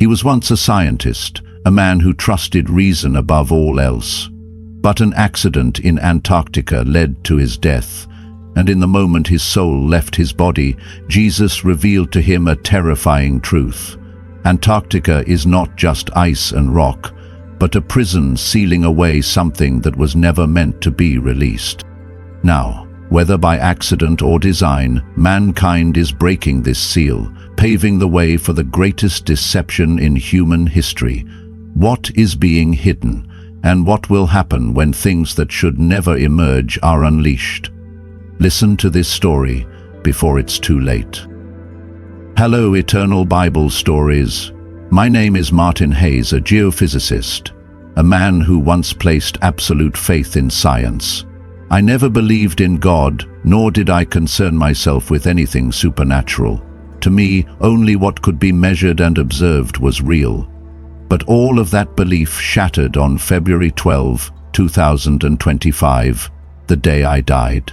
He was once a scientist, a man who trusted reason above all else. But an accident in Antarctica led to his death, and in the moment his soul left his body, Jesus revealed to him a terrifying truth. Antarctica is not just ice and rock, but a prison sealing away something that was never meant to be released. Now, whether by accident or design, mankind is breaking this seal, paving the way for the greatest deception in human history. What is being hidden, and what will happen when things that should never emerge are unleashed? Listen to this story before it's too late. Hello, Eternal Bible Stories. My name is Martin Hayes, a geophysicist, a man who once placed absolute faith in science. I never believed in God, nor did I concern myself with anything supernatural. To me, only what could be measured and observed was real. But all of that belief shattered on February 12, 2025, the day I died.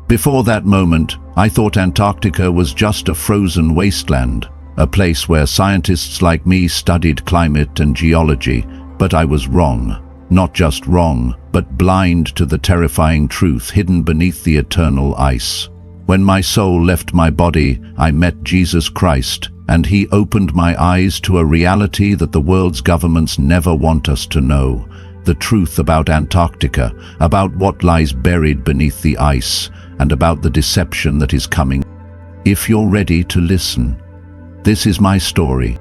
Before that moment, I thought Antarctica was just a frozen wasteland, a place where scientists like me studied climate and geology, but I was wrong. Not just wrong, but blind to the terrifying truth hidden beneath the eternal ice. When my soul left my body, I met Jesus Christ, and he opened my eyes to a reality that the world's governments never want us to know. The truth about Antarctica, about what lies buried beneath the ice, and about the deception that is coming. If you're ready to listen, this is my story.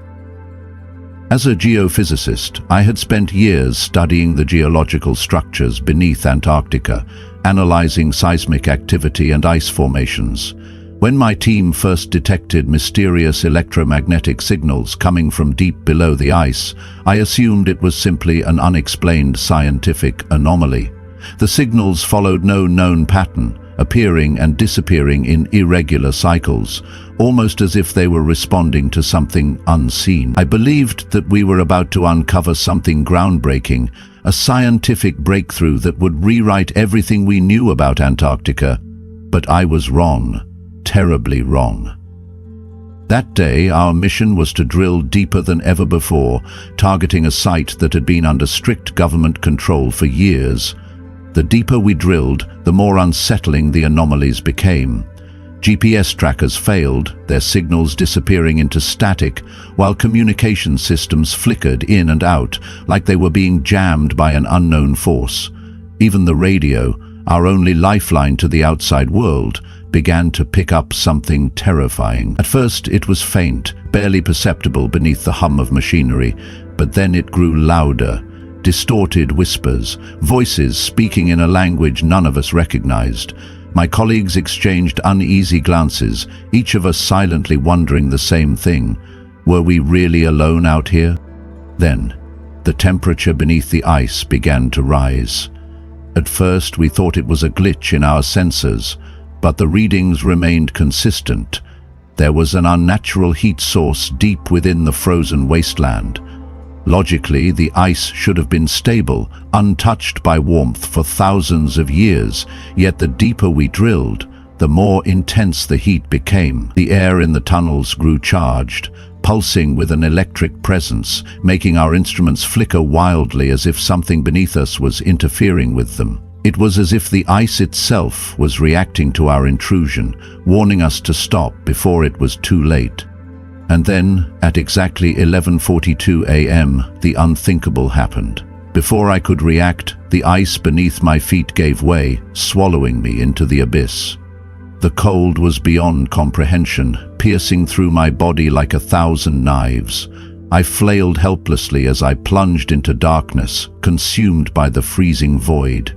As a geophysicist, I had spent years studying the geological structures beneath Antarctica, analyzing seismic activity and ice formations. When my team first detected mysterious electromagnetic signals coming from deep below the ice, I assumed it was simply an unexplained scientific anomaly. The signals followed no known pattern, appearing and disappearing in irregular cycles, almost as if they were responding to something unseen. I believed that we were about to uncover something groundbreaking, a scientific breakthrough that would rewrite everything we knew about Antarctica. But I was wrong, terribly wrong. That day, our mission was to drill deeper than ever before, targeting a site that had been under strict government control for years. The deeper we drilled, the more unsettling the anomalies became. GPS trackers failed, their signals disappearing into static, while communication systems flickered in and out, like they were being jammed by an unknown force. Even the radio, our only lifeline to the outside world, began to pick up something terrifying. At first it was faint, barely perceptible beneath the hum of machinery, but then it grew louder. Distorted whispers, voices speaking in a language none of us recognized. My colleagues exchanged uneasy glances, each of us silently wondering the same thing. Were we really alone out here? Then, the temperature beneath the ice began to rise. At first we thought it was a glitch in our sensors, but the readings remained consistent. There was an unnatural heat source deep within the frozen wasteland. Logically, the ice should have been stable, untouched by warmth for thousands of years, yet the deeper we drilled, the more intense the heat became. The air in the tunnels grew charged, pulsing with an electric presence, making our instruments flicker wildly as if something beneath us was interfering with them. It was as if the ice itself was reacting to our intrusion, warning us to stop before it was too late. And then, at exactly 11:42 a.m., the unthinkable happened. Before I could react, the ice beneath my feet gave way, swallowing me into the abyss. The cold was beyond comprehension, piercing through my body like 1,000 knives. I flailed helplessly as I plunged into darkness, consumed by the freezing void.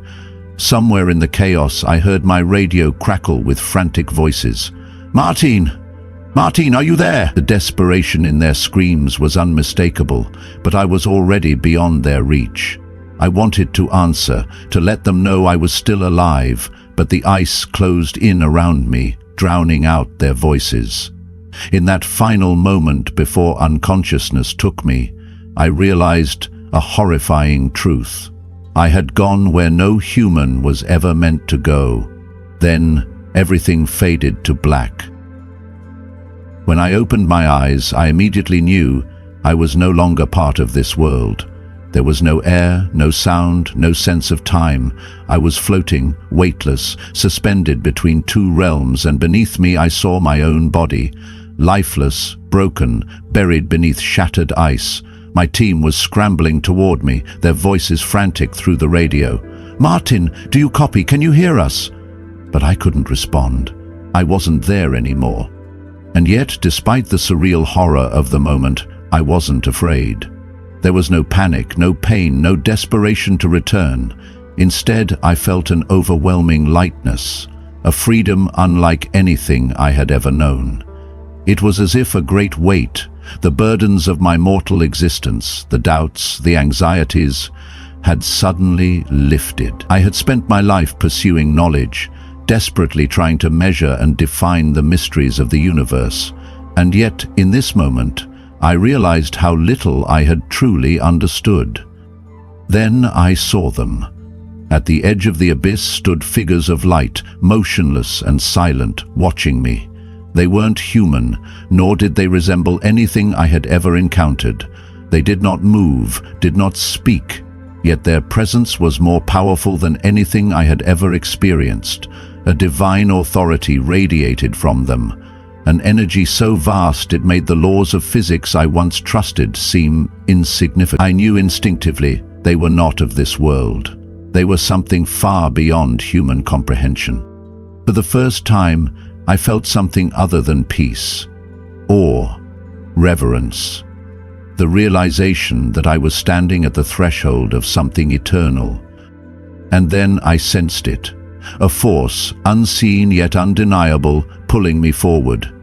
Somewhere in the chaos, I heard my radio crackle with frantic voices. "Martin! Martin, are you there?" The desperation in their screams was unmistakable, but I was already beyond their reach. I wanted to answer, to let them know I was still alive, but the ice closed in around me, drowning out their voices. In that final moment before unconsciousness took me, I realized a horrifying truth. I had gone where no human was ever meant to go. Then everything faded to black. When I opened my eyes, I immediately knew I was no longer part of this world. There was no air, no sound, no sense of time. I was floating, weightless, suspended between two realms, and beneath me I saw my own body, lifeless, broken, buried beneath shattered ice. My team was scrambling toward me, their voices frantic through the radio. "Martin, do you copy? Can you hear us?" But I couldn't respond. I wasn't there anymore. And yet, despite the surreal horror of the moment, I wasn't afraid. There was no panic, no pain, no desperation to return. Instead, I felt an overwhelming lightness, a freedom unlike anything I had ever known. It was as if a great weight, the burdens of my mortal existence, the doubts, the anxieties, had suddenly lifted. I had spent my life pursuing knowledge, desperately trying to measure and define the mysteries of the universe. And yet, in this moment, I realized how little I had truly understood. Then I saw them. At the edge of the abyss stood figures of light, motionless and silent, watching me. They weren't human, nor did they resemble anything I had ever encountered. They did not move, did not speak, yet their presence was more powerful than anything I had ever experienced. A divine authority radiated from them, an energy so vast it made the laws of physics I once trusted seem insignificant. I knew instinctively they were not of this world. They were something far beyond human comprehension. For the first time, I felt something other than peace, awe, reverence, the realization that I was standing at the threshold of something eternal. And then I sensed it, a force, unseen yet undeniable, pulling me forward.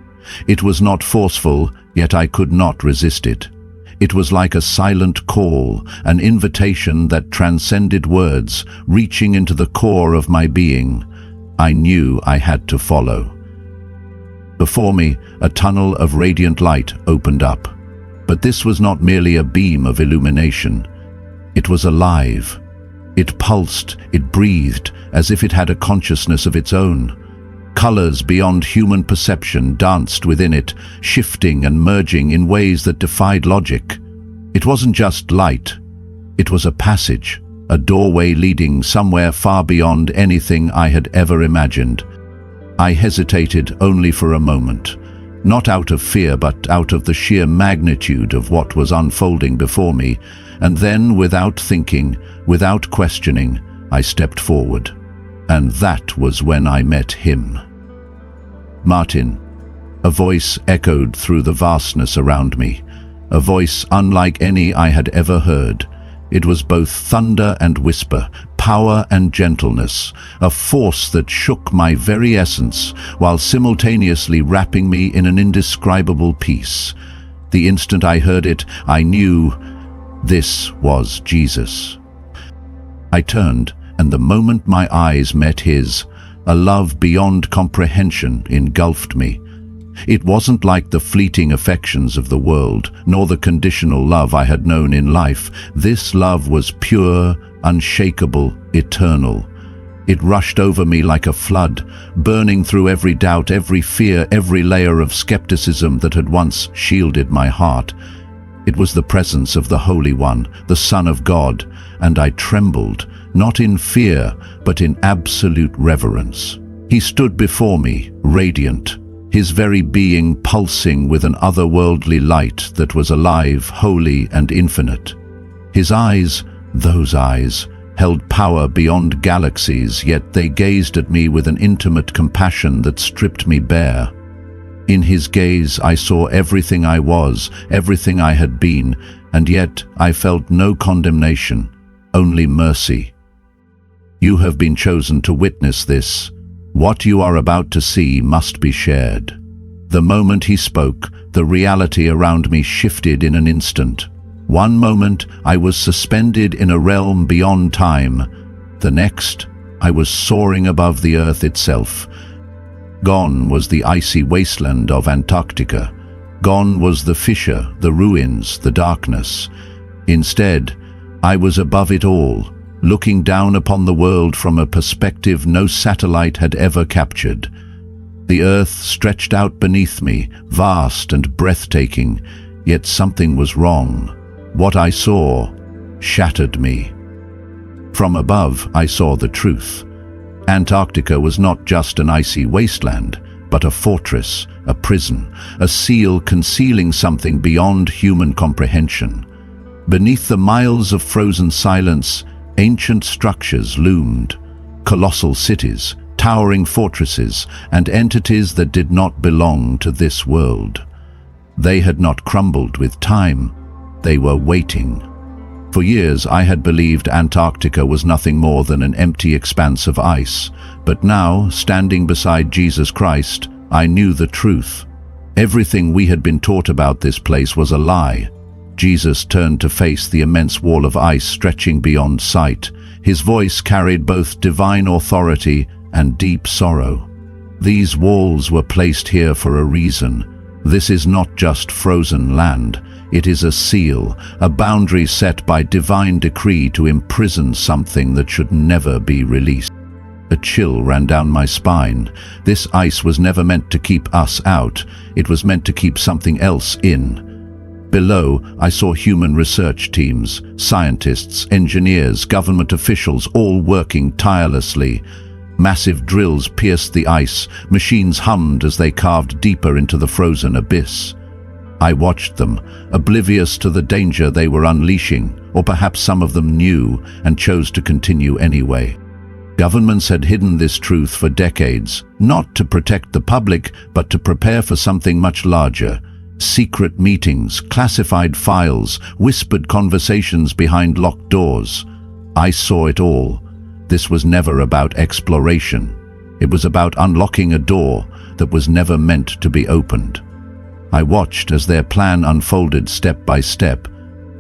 It was not forceful, yet I could not resist it. It was like a silent call, an invitation that transcended words, reaching into the core of my being. I knew I had to follow. Before me, a tunnel of radiant light opened up. But this was not merely a beam of illumination. It was alive. It pulsed, it breathed, as if it had a consciousness of its own. Colors beyond human perception danced within it, shifting and merging in ways that defied logic. It wasn't just light. It was a passage, a doorway leading somewhere far beyond anything I had ever imagined. I hesitated only for a moment, not out of fear but out of the sheer magnitude of what was unfolding before me, and then, without thinking, without questioning, I stepped forward. And that was when I met him. Martin. A voice echoed through the vastness around me, a voice unlike any I had ever heard. It was both thunder and whisper, power and gentleness, a force that shook my very essence while simultaneously wrapping me in an indescribable peace. The instant I heard it, I knew this was Jesus. I turned, and the moment my eyes met his, a love beyond comprehension engulfed me. It wasn't like the fleeting affections of the world, nor the conditional love I had known in life. This love was pure, unshakable, eternal. It rushed over me like a flood, burning through every doubt, every fear, every layer of skepticism that had once shielded my heart. It was the presence of the Holy One, the Son of God, and I trembled, not in fear, but in absolute reverence. He stood before me, radiant, his very being pulsing with an otherworldly light that was alive, holy, and infinite. His eyes, those eyes, held power beyond galaxies, yet they gazed at me with an intimate compassion that stripped me bare. In his gaze I saw everything I was, everything I had been, and yet I felt no condemnation, only mercy. You have been chosen to witness this. What you are about to see must be shared. The moment he spoke, the reality around me shifted in an instant. One moment, I was suspended in a realm beyond time. The next, I was soaring above the earth itself. Gone was the icy wasteland of Antarctica. Gone was the fissure, the ruins, the darkness. Instead, I was above it all, looking down upon the world from a perspective no satellite had ever captured. The earth stretched out beneath me, vast and breathtaking, Yet something was wrong. What I saw shattered me. From above, I saw the truth. Antarctica was not just an icy wasteland, but a fortress, a prison, a seal concealing something beyond human comprehension. Beneath the miles of frozen silence, ancient structures loomed. Colossal cities, towering fortresses, and entities that did not belong to this world. They had not crumbled with time. They were waiting. For years I had believed Antarctica was nothing more than an empty expanse of ice, but now, standing beside Jesus Christ, I knew the truth. Everything we had been taught about this place was a lie. Jesus turned to face the immense wall of ice stretching beyond sight. His voice carried both divine authority and deep sorrow. These walls were placed here for a reason. This is not just frozen land. It is a seal, a boundary set by divine decree to imprison something that should never be released. A chill ran down my spine. This ice was never meant to keep us out. It was meant to keep something else in. Below, I saw human research teams, scientists, engineers, government officials, all working tirelessly. Massive drills pierced the ice. Machines hummed as they carved deeper into the frozen abyss. I watched them, oblivious to the danger they were unleashing, or perhaps some of them knew and chose to continue anyway. Governments had hidden this truth for decades, not to protect the public, but to prepare for something much larger. Secret meetings, classified files, whispered conversations behind locked doors. I saw it all. This was never about exploration. It was about unlocking a door that was never meant to be opened. I watched as their plan unfolded step by step.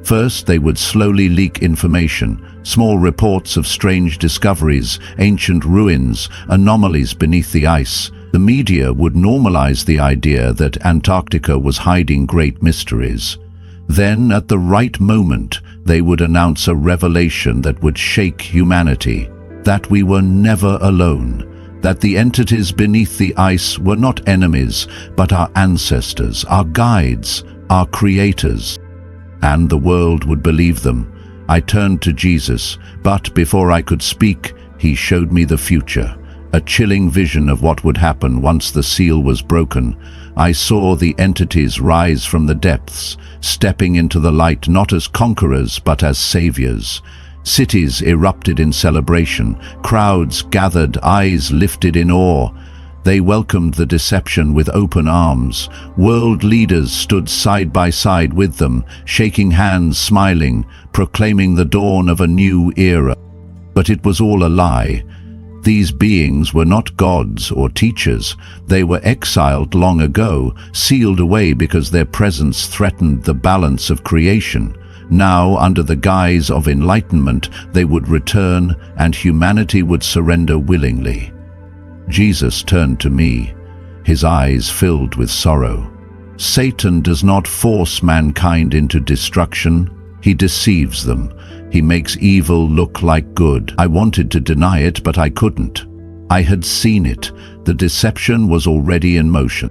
First, they would slowly leak information, small reports of strange discoveries, ancient ruins, anomalies beneath the ice. The media would normalize the idea that Antarctica was hiding great mysteries. Then, at the right moment, they would announce a revelation that would shake humanity, that we were never alone, that the entities beneath the ice were not enemies, but our ancestors, our guides, our creators. And the world would believe them. I turned to Jesus, but before I could speak, he showed me the future, a chilling vision of what would happen once the seal was broken. I saw the entities rise from the depths, stepping into the light not as conquerors but as saviors. Cities erupted in celebration, crowds gathered, eyes lifted in awe. They welcomed the deception with open arms. World leaders stood side by side with them, shaking hands, smiling, proclaiming the dawn of a new era. But it was all a lie. These beings were not gods or teachers. They were exiled long ago, sealed away because their presence threatened the balance of creation. Now, under the guise of enlightenment, they would return and humanity would surrender willingly. Jesus turned to me, his eyes filled with sorrow. Satan does not force mankind into destruction. He deceives them. He makes evil look like good. I wanted to deny it, but I couldn't. I had seen it. The deception was already in motion.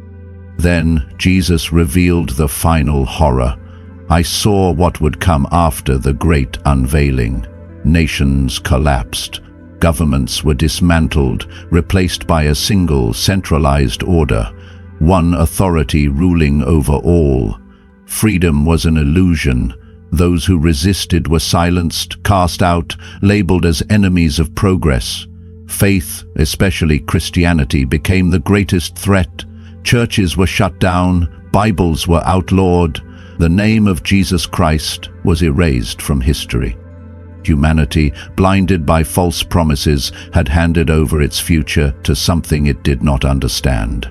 Then Jesus revealed the final horror. I saw what would come after the great unveiling. Nations collapsed. Governments were dismantled, replaced by a single centralized order, one authority ruling over all. Freedom was an illusion. Those who resisted were silenced, cast out, labeled as enemies of progress. Faith, especially Christianity, became the greatest threat. Churches were shut down, Bibles were outlawed. The name of Jesus Christ was erased from history. Humanity, blinded by false promises, had handed over its future to something it did not understand.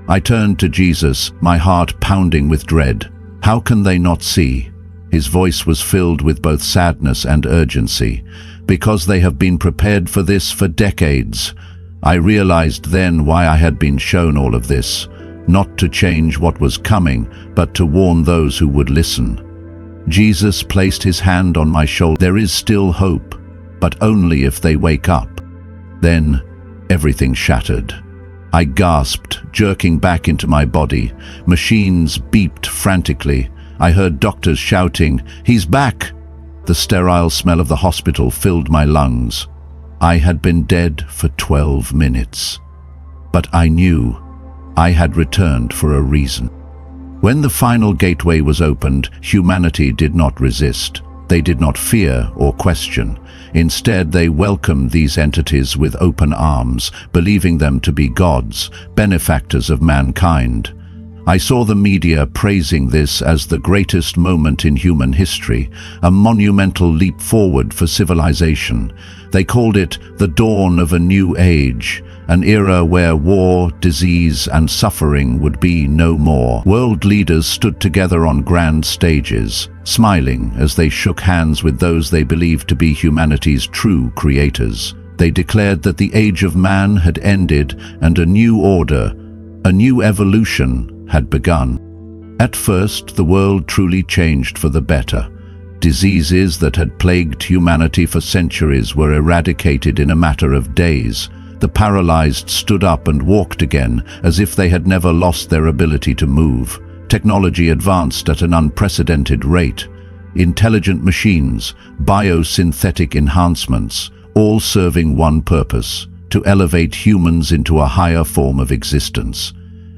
I turned to Jesus, my heart pounding with dread. How can they not see? His voice was filled with both sadness and urgency. Because they have been prepared for this for decades. I realized then why I had been shown all of this, not to change what was coming, but to warn those who would listen. Jesus placed his hand on my shoulder. There is still hope, but only if they wake up. Then, everything shattered. I gasped, jerking back into my body. Machines beeped frantically. I heard doctors shouting, "He's back!" The sterile smell of the hospital filled my lungs. I had been dead for 12 minutes. But I knew I had returned for a reason. When the final gateway was opened, humanity did not resist. They did not fear or question. Instead, they welcomed these entities with open arms, believing them to be gods, benefactors of mankind. I saw the media praising this as the greatest moment in human history, a monumental leap forward for civilization. They called it the dawn of a new age, an era where war, disease, and suffering would be no more. World leaders stood together on grand stages, smiling as they shook hands with those they believed to be humanity's true creators. They declared that the age of man had ended and a new order, a new evolution, had begun. At first, the world truly changed for the better. Diseases that had plagued humanity for centuries were eradicated in a matter of days. The paralyzed stood up and walked again, as if they had never lost their ability to move. Technology advanced at an unprecedented rate. Intelligent machines, biosynthetic enhancements, all serving one purpose: to elevate humans into a higher form of existence.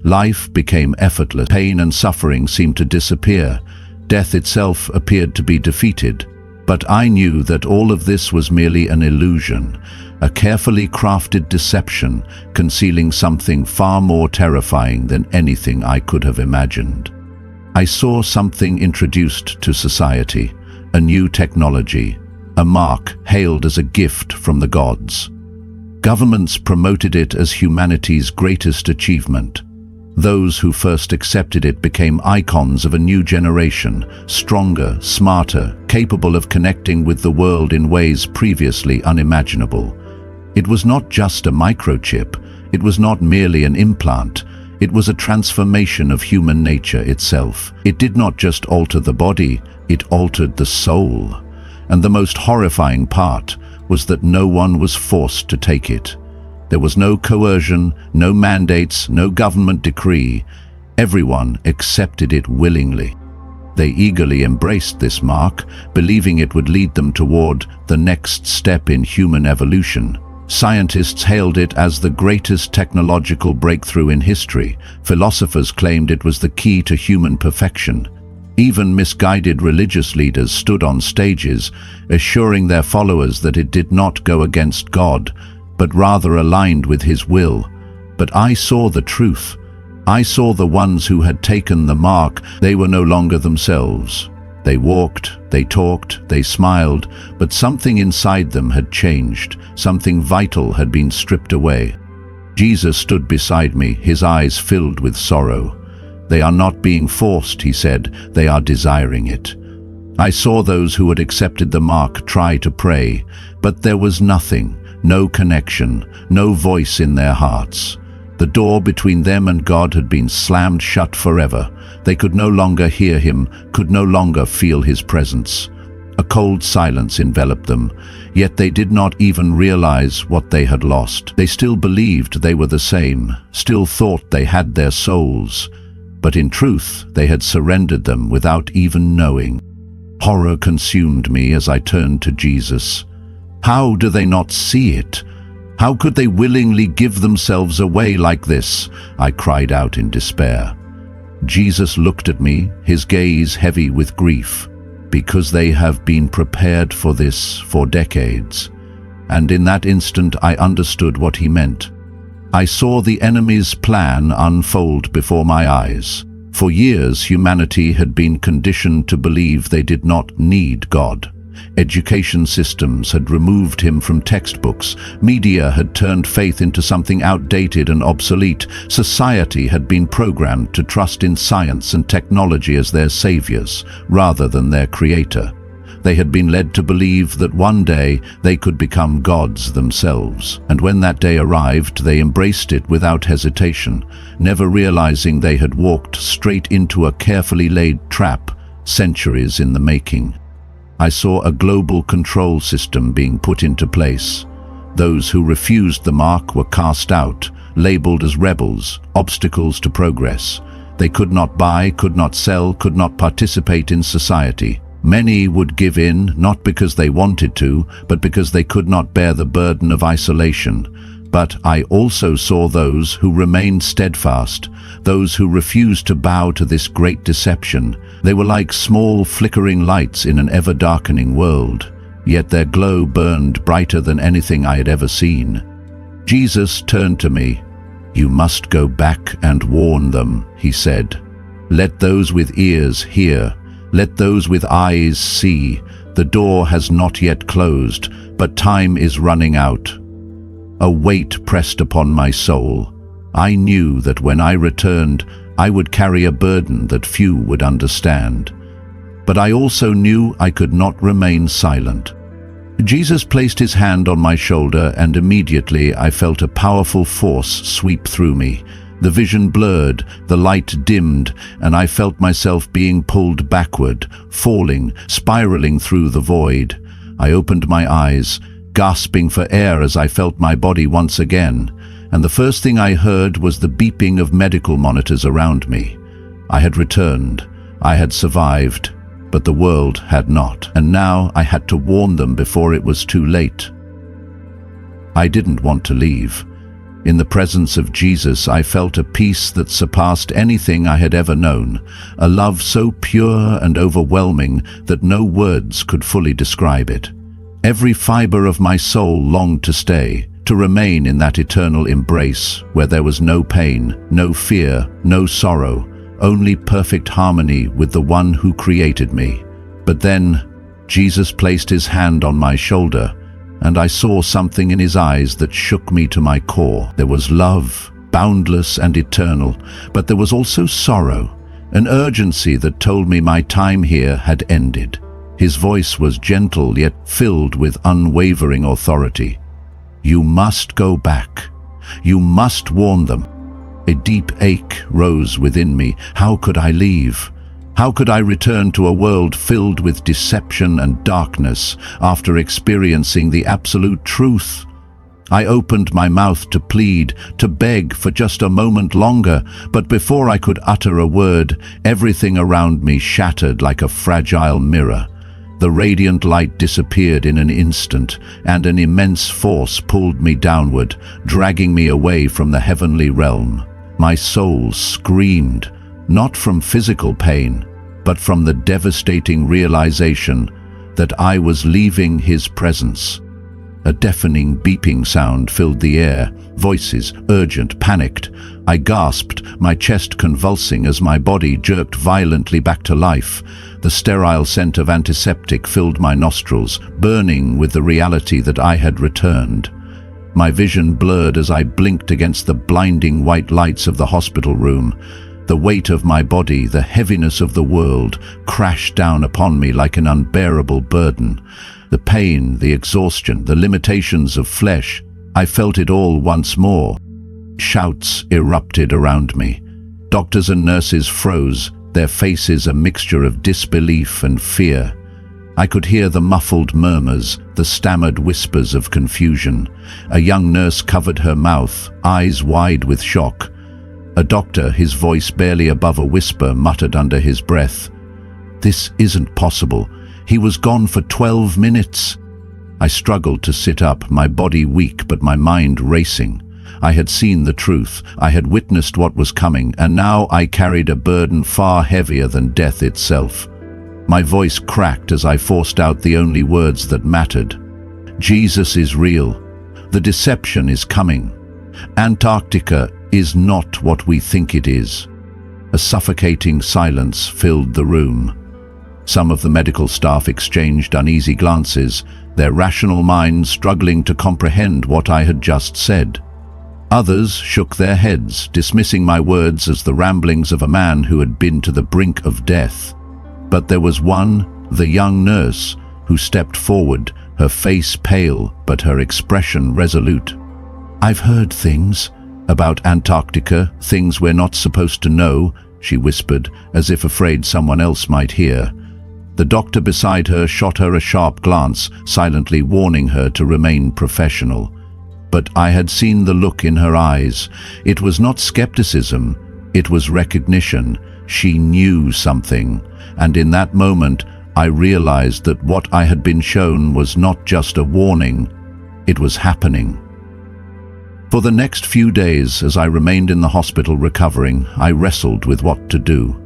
Life became effortless. Pain and suffering seemed to disappear. Death itself appeared to be defeated. But I knew that all of this was merely an illusion, a carefully crafted deception concealing something far more terrifying than anything I could have imagined. I saw something introduced to society, a new technology, a mark hailed as a gift from the gods. Governments promoted it as humanity's greatest achievement. Those who first accepted it became icons of a new generation, stronger, smarter, capable of connecting with the world in ways previously unimaginable. It was not just a microchip. It was not merely an implant. It was a transformation of human nature itself. It did not just alter the body, it altered the soul. And the most horrifying part was that no one was forced to take it. There was no coercion, no mandates, no government decree. Everyone accepted it willingly. They eagerly embraced this mark, believing it would lead them toward the next step in human evolution. Scientists hailed it as the greatest technological breakthrough in history. Philosophers claimed it was the key to human perfection. Even misguided religious leaders stood on stages, assuring their followers that it did not go against God, but rather aligned with His will. But I saw the truth. I saw the ones who had taken the mark. They were no longer themselves. They walked, they talked, they smiled, but something inside them had changed. Something vital had been stripped away. Jesus stood beside me, his eyes filled with sorrow. "They are not being forced," he said, "they are desiring it." I saw those who had accepted the mark try to pray, but there was nothing. No connection, no voice in their hearts. The door between them and God had been slammed shut forever. They could no longer hear Him, could no longer feel His presence. A cold silence enveloped them, yet they did not even realize what they had lost. They still believed they were the same, still thought they had their souls, but in truth they had surrendered them without even knowing. Horror consumed me as I turned to Jesus. How do they not see it? How could they willingly give themselves away like this? I cried out in despair. Jesus looked at me, his gaze heavy with grief. Because they have been prepared for this for decades. And in that instant I understood what he meant. I saw the enemy's plan unfold before my eyes. For years humanity had been conditioned to believe they did not need God. Education systems had removed him from textbooks. Media had turned faith into something outdated and obsolete. Society had been programmed to trust in science and technology as their saviors, rather than their creator. They had been led to believe that one day they could become gods themselves. And when that day arrived, they embraced it without hesitation, never realizing they had walked straight into a carefully laid trap, centuries in the making. I saw a global control system being put into place. Those who refused the mark were cast out, labeled as rebels, obstacles to progress. They could not buy, could not sell, could not participate in society. Many would give in, not because they wanted to, but because they could not bear the burden of isolation. But I also saw those who remained steadfast, those who refused to bow to this great deception. They were like small flickering lights in an ever-darkening world, yet their glow burned brighter than anything I had ever seen. Jesus turned to me. "You must go back and warn them," he said. "Let those with ears hear. Let those with eyes see. The door has not yet closed, but time is running out." A weight pressed upon my soul. I knew that when I returned, I would carry a burden that few would understand. But I also knew I could not remain silent. Jesus placed his hand on my shoulder, and immediately I felt a powerful force sweep through me. The vision blurred, the light dimmed, and I felt myself being pulled backward, falling, spiraling through the void. I opened my eyes, gasping for air as I felt my body once again, and the first thing I heard was the beeping of medical monitors around me. I had returned. I had survived. But the world had not, and now I had to warn them before it was too late. I didn't want to leave. In the presence of Jesus, I felt a peace that surpassed anything I had ever known, a love so pure and overwhelming that no words could fully describe it. Every fiber of my soul longed to stay, to remain in that eternal embrace where there was no pain, no fear, no sorrow, only perfect harmony with the one who created me. But then, Jesus placed his hand on my shoulder, and I saw something in his eyes that shook me to my core. There was love, boundless and eternal, but there was also sorrow, an urgency that told me my time here had ended. His voice was gentle yet filled with unwavering authority. "You must go back. You must warn them." A deep ache rose within me. How could I leave? How could I return to a world filled with deception and darkness after experiencing the absolute truth? I opened my mouth to plead, to beg for just a moment longer, but before I could utter a word, everything around me shattered like a fragile mirror. The radiant light disappeared in an instant, and an immense force pulled me downward, dragging me away from the heavenly realm. My soul screamed, not from physical pain, but from the devastating realization that I was leaving his presence. A deafening beeping sound filled the air, voices, urgent, panicked. I gasped, my chest convulsing as my body jerked violently back to life. The sterile scent of antiseptic filled my nostrils, burning with the reality that I had returned. My vision blurred as I blinked against the blinding white lights of the hospital room. The weight of my body, the heaviness of the world, crashed down upon me like an unbearable burden. The pain, the exhaustion, the limitations of flesh, I felt it all once more. Shouts erupted around me. Doctors and nurses froze, their faces a mixture of disbelief and fear. I could hear the muffled murmurs, the stammered whispers of confusion. A young nurse covered her mouth, eyes wide with shock. A doctor, his voice barely above a whisper, muttered under his breath, "This isn't possible. He was gone for 12 minutes." I struggled to sit up, my body weak but my mind racing. I had seen the truth, I had witnessed what was coming, and now I carried a burden far heavier than death itself. My voice cracked as I forced out the only words that mattered. Jesus is real. The deception is coming. Antarctica is not what we think it is. A suffocating silence filled the room. Some of the medical staff exchanged uneasy glances, their rational minds struggling to comprehend what I had just said. Others shook their heads, dismissing my words as the ramblings of a man who had been to the brink of death. But there was one, the young nurse, who stepped forward, her face pale but her expression resolute. "I've heard things about Antarctica, things we're not supposed to know," she whispered, as if afraid someone else might hear. The doctor beside her shot her a sharp glance, silently warning her to remain professional. But I had seen the look in her eyes. It was not skepticism, It was recognition. She knew something, and in that moment I realized that what I had been shown was not just a warning, it was happening. For the next few days, as I remained in the hospital recovering, I wrestled with what to do.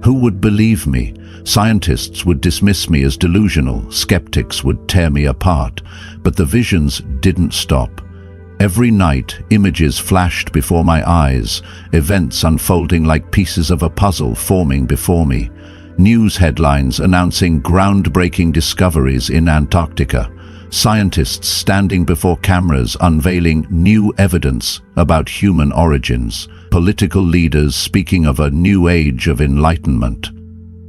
Who would believe me? Scientists would dismiss me as delusional, skeptics would tear me apart, but the visions didn't stop. Every night, images flashed before my eyes, events unfolding like pieces of a puzzle forming before me. News headlines announcing groundbreaking discoveries in Antarctica. Scientists standing before cameras unveiling new evidence about human origins. Political leaders speaking of a new age of enlightenment.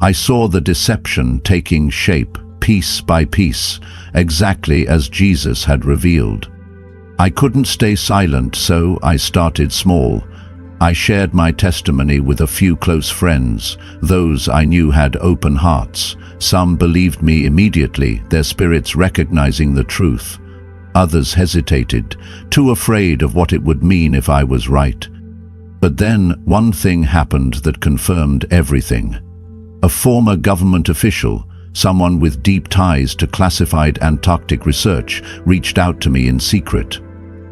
I saw the deception taking shape, piece by piece, exactly as Jesus had revealed. I couldn't stay silent, so I started small. I shared my testimony with a few close friends, those I knew had open hearts. Some believed me immediately, their spirits recognizing the truth. Others hesitated, too afraid of what it would mean if I was right. But then one thing happened that confirmed everything. A former government official, someone with deep ties to classified Antarctic research, reached out to me in secret.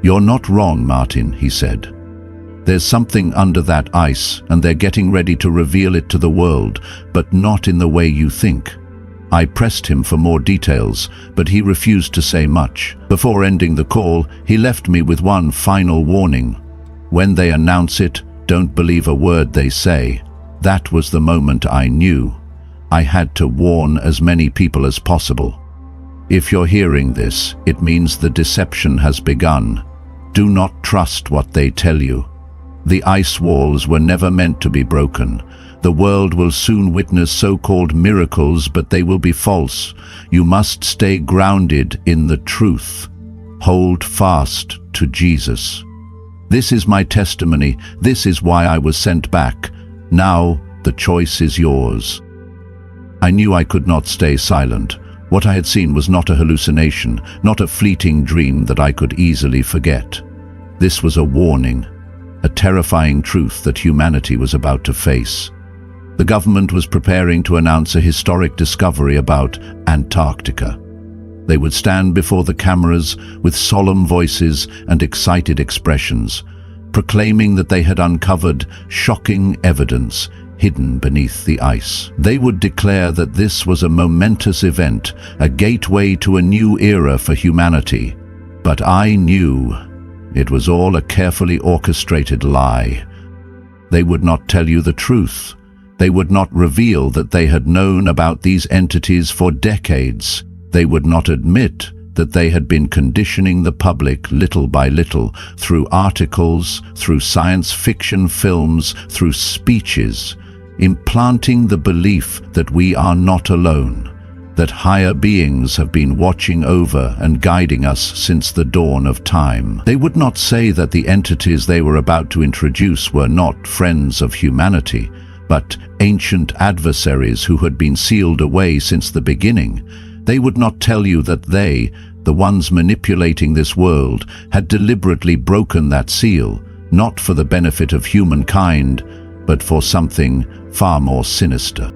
"You're not wrong, Martin," he said. "There's something under that ice, and they're getting ready to reveal it to the world, but not in the way you think." I pressed him for more details, but he refused to say much. Before ending the call, he left me with one final warning. "When they announce it, don't believe a word they say." That was the moment I knew. I had to warn as many people as possible. If you're hearing this, it means the deception has begun. Do not trust what they tell you. The ice walls were never meant to be broken. The world will soon witness so-called miracles, but they will be false. You must stay grounded in the truth. Hold fast to Jesus. This is my testimony. This is why I was sent back. Now the choice is yours. I knew I could not stay silent. What I had seen was not a hallucination, not a fleeting dream that I could easily forget. This was a warning, a terrifying truth that humanity was about to face. The government was preparing to announce a historic discovery about Antarctica. They would stand before the cameras with solemn voices and excited expressions, proclaiming that they had uncovered shocking evidence hidden beneath the ice. They would declare that this was a momentous event, a gateway to a new era for humanity. But I knew it was all a carefully orchestrated lie. They would not tell you the truth. They would not reveal that they had known about these entities for decades. They would not admit that they had been conditioning the public little by little, through articles, through science fiction films, through speeches, implanting the belief that we are not alone, that higher beings have been watching over and guiding us since the dawn of time. They would not say that the entities they were about to introduce were not friends of humanity, but ancient adversaries who had been sealed away since the beginning. They would not tell you that they, the ones manipulating this world, had deliberately broken that seal, not for the benefit of humankind, but for something far more sinister.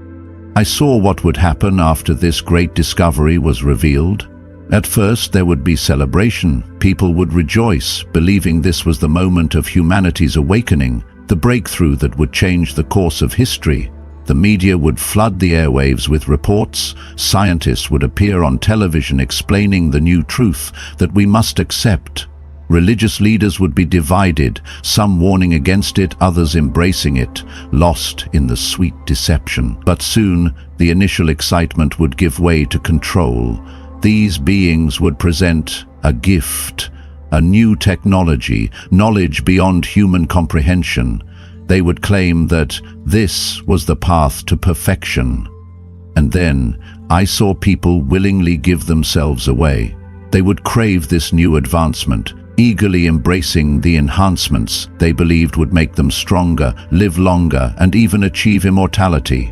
I saw what would happen after this great discovery was revealed. At first there would be celebration. People would rejoice, believing this was the moment of humanity's awakening, the breakthrough that would change the course of history. The media would flood the airwaves with reports. Scientists would appear on television explaining the new truth that we must accept. Religious leaders would be divided, some warning against it, others embracing it, lost in the sweet deception. But soon, the initial excitement would give way to control. These beings would present a gift, a new technology, knowledge beyond human comprehension. They would claim that this was the path to perfection. And then I saw people willingly give themselves away. They would crave this new advancement, eagerly embracing the enhancements they believed would make them stronger, live longer, and even achieve immortality.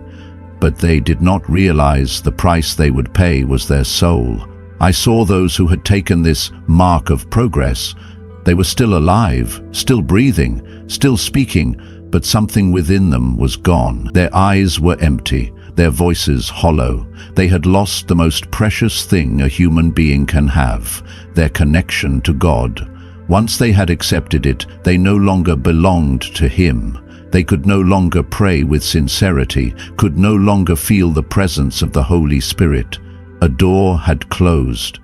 But they did not realize the price they would pay was their soul. I saw those who had taken this mark of progress. They were still alive, still breathing, still speaking, but something within them was gone. Their eyes were empty, their voices hollow. They had lost the most precious thing a human being can have, their connection to God. Once they had accepted it, they no longer belonged to Him. They could no longer pray with sincerity, could no longer feel the presence of the Holy Spirit. A door had closed.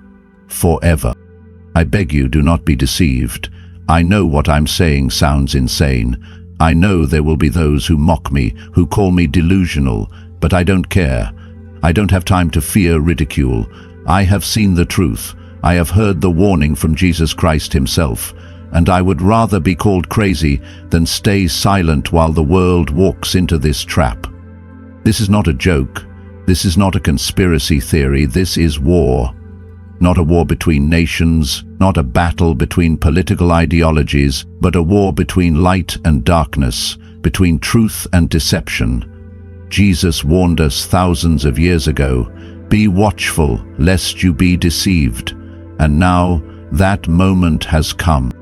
Forever. I beg you, do not be deceived. I know what I'm saying sounds insane. I know there will be those who mock me, who call me delusional, but I don't care. I don't have time to fear ridicule. I have seen the truth. I have heard the warning from Jesus Christ Himself, and I would rather be called crazy than stay silent while the world walks into this trap. This is not a joke. This is not a conspiracy theory. This is war. Not a war between nations, not a battle between political ideologies, but a war between light and darkness, between truth and deception. Jesus warned us thousands of years ago, "Be watchful, lest you be deceived." And now, that moment has come.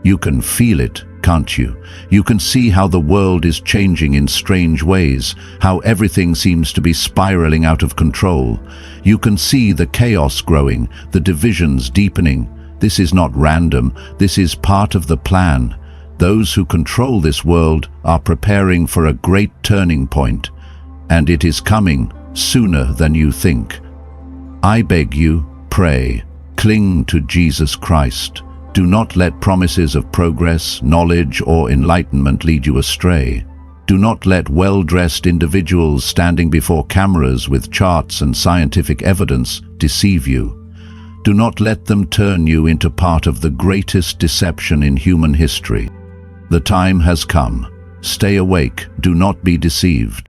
You can feel it, can't you? You can see how the world is changing in strange ways, how everything seems to be spiraling out of control. You can see the chaos growing, the divisions deepening. This is not random, this is part of the plan. Those who control this world are preparing for a great turning point, and it is coming sooner than you think. I beg you, pray, cling to Jesus Christ. Do not let promises of progress, knowledge, or enlightenment lead you astray. Do not let well-dressed individuals standing before cameras with charts and scientific evidence deceive you. Do not let them turn you into part of the greatest deception in human history. The time has come. Stay awake, do not be deceived.